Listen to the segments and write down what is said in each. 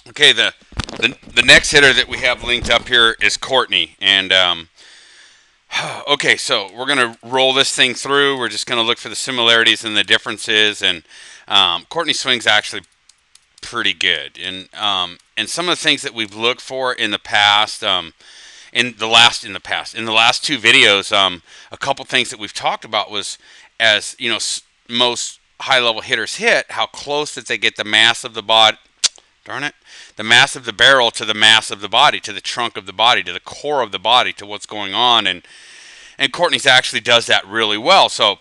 Okay, the next hitter that we have linked up here is Courtney, and okay, so we're gonna roll this thing through. We're just gonna look for the similarities and the differences, and Courtney swings actually pretty good, and some of the things that we've looked for in the past, in the last two videos, a couple things that we've talked about was, as you know, most high level hitters hit, how close that they get the mass of the body. Darn it. The mass of the barrel to the mass of the body, to the trunk of the body, to the core of the body, to what's going on. And Courtney's actually does that really well. So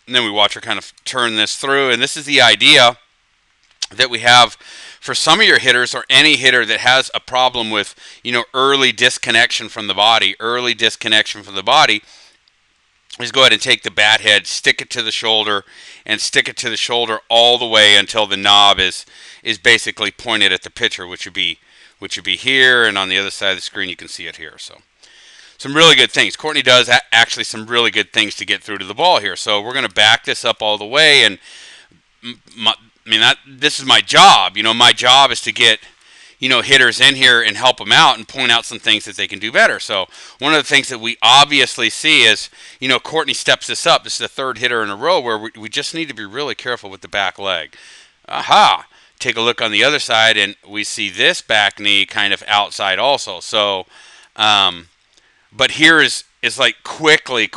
and then we watch her kind of turn this through. And this is the idea that we have for some of your hitters, or any hitter that has a problem with, early disconnection from the body, is go ahead and take the bat head, stick it to the shoulder, and stick it to the shoulder all the way until the knob is basically pointed at the pitcher, which would be here, and on the other side of the screen you can see it here. So some really good things. Courtney does actually some really good things to get through to the ball here. So we're going to back this up all the way, and this is my job. My job is to get hitters in here and help them out and point out some things that they can do better. So one of the things that we obviously see is, Courtney steps this up. This is the third hitter in a row where we just need to be really careful with the back leg. Aha! Take a look on the other side, and we see this back knee kind of outside also. So, but here is like quickly,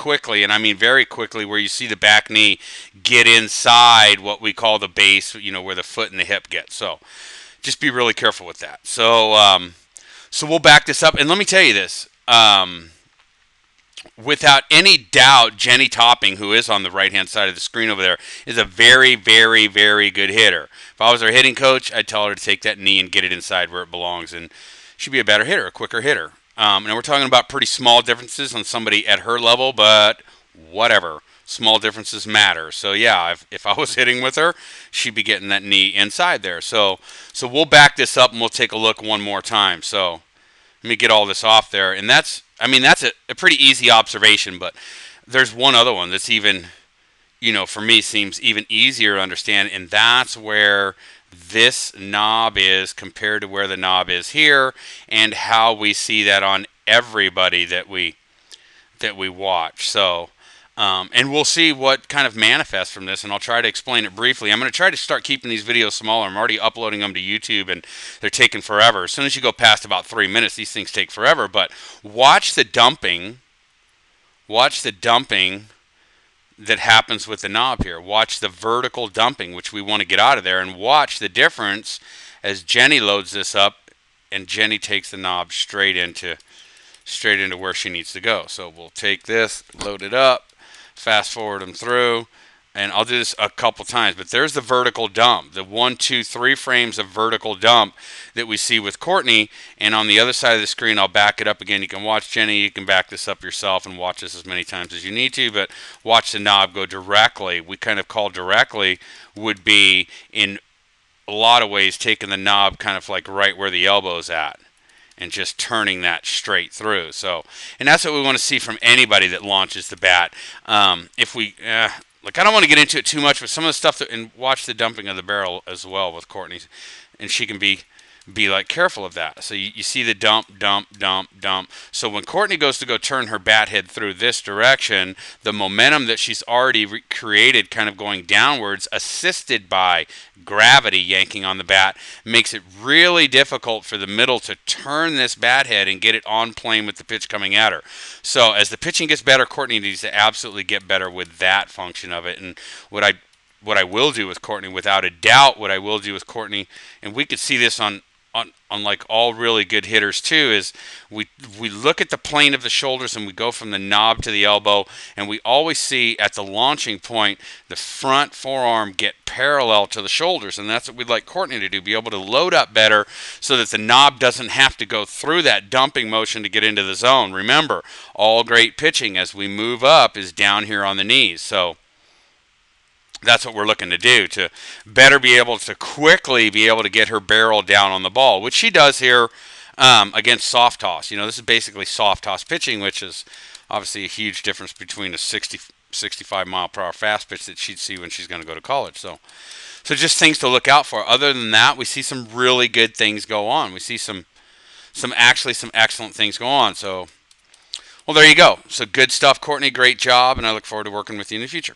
and I mean very quickly, where you see the back knee get inside what we call the base, where the foot and the hip get. So just be really careful with that. So we'll back this up, and let me tell you this. Without any doubt, Jenny Topping, who is on the right-hand side of the screen over there, is a very, very, very good hitter. If I was her hitting coach, I'd tell her to take that knee and get it inside where it belongs, and she'd be a better hitter, a quicker hitter. And we're talking about pretty small differences on somebody at her level, but whatever. Small differences matter. So yeah, if I was hitting with her, she'd be getting that knee inside there. So we'll back this up and we'll take a look one more time. So let me get all this off there. And that's a pretty easy observation, but there's one other one that's even, for me seems even easier to understand, and that's where this knob is compared to where the knob is here, and how we see that on everybody that we watch. So and we'll see what kind of manifests from this, and I'll try to explain it briefly. I'm going to try to start keeping these videos smaller. I'm already uploading them to YouTube, and they're taking forever. As soon as you go past about 3 minutes, these things take forever. But watch the dumping. Watch the dumping that happens with the knob here. Watch the vertical dumping, which we want to get out of there, and watch the difference as Jenny loads this up, and Jenny takes the knob straight into where she needs to go. So we'll take this, load it up, fast forward them through, and I'll do this a couple times, but there's the vertical dump, the 1, 2, 3 frames of vertical dump that we see with Courtney. And on the other side of the screen, I'll back it up again. You can watch Jenny, you can back this up yourself and watch this as many times as you need to, but watch the knob go directly. We kind of call directly would be, in a lot of ways, taking the knob kind of like right where the elbow's at and just turning that straight through. So, and that's what we want to see from anybody that launches the bat. If we, I don't want to get into it too much, but some of the stuff and watch the dumping of the barrel as well with Courtney, and she can be like careful of that. So you see the dump. So when Courtney goes to go turn her bat head through this direction, the momentum that she's already created kind of going downwards, assisted by gravity yanking on the bat, makes it really difficult for the middle to turn this bat head and get it on plane with the pitch coming at her. So as the pitching gets better, Courtney needs to absolutely get better with that function of it. And what I will do with Courtney, without a doubt, and we could see this on like all really good hitters too, is we look at the plane of the shoulders and we go from the knob to the elbow, and we always see at the launching point the front forearm get parallel to the shoulders, and that's what we'd like Courtney to do, be able to load up better so that the knob doesn't have to go through that dumping motion to get into the zone. Remember, all great pitching as we move up is down here on the knees. So that's what we're looking to do, to better be able to quickly be able to get her barrel down on the ball, which she does here against soft toss. This is basically soft toss pitching, which is obviously a huge difference between a 65 mile per hour fast pitch that she'd see when she's going to go to college. So So just things to look out for. Other than that, we see some really good things go on. We see some excellent things go on. So, well, there you go. So good stuff, Courtney. Great job, and I look forward to working with you in the future.